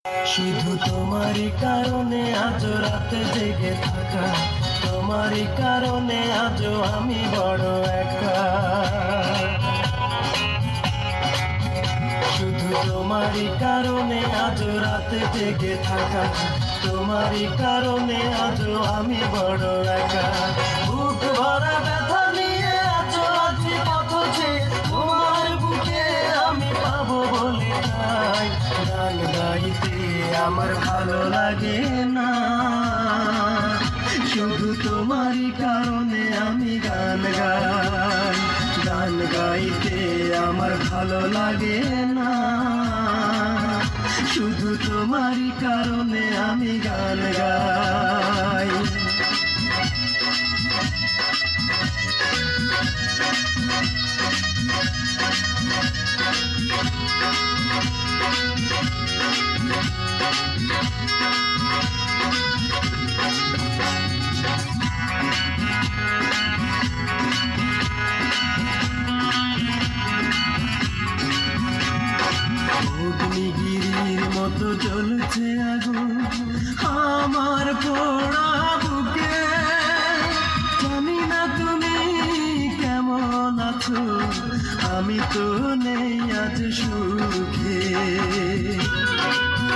শুধু তোমারই কারণে আজ রাতে জেগে থাকা, তোমারই কারণে আজও আমি বড় একা। শুধু তোমারই কারণে আজ রাতে জেগে থাকা, তোমারই কারণে আজও আমি বড় একা। বুক ভরা ব্যথা নিয়ে আজও আছি পথ চেয়ে, তোমার বুকে আমি পাবো বলে তাই গান গাইতে আমার ভালো লাগে না। শুধু তোমারই কারণে আমি গান গাই, গান গাইতে আমার ভালো লাগে না। শুধু তোমারই কারণে আমি গান গাই। অগ্নিগিরির মতো জ্বলছে আগুন আমার পোড়া বুকে, জানি না তুমি কেমন আছো, আমি তো নেই আজ সুখে।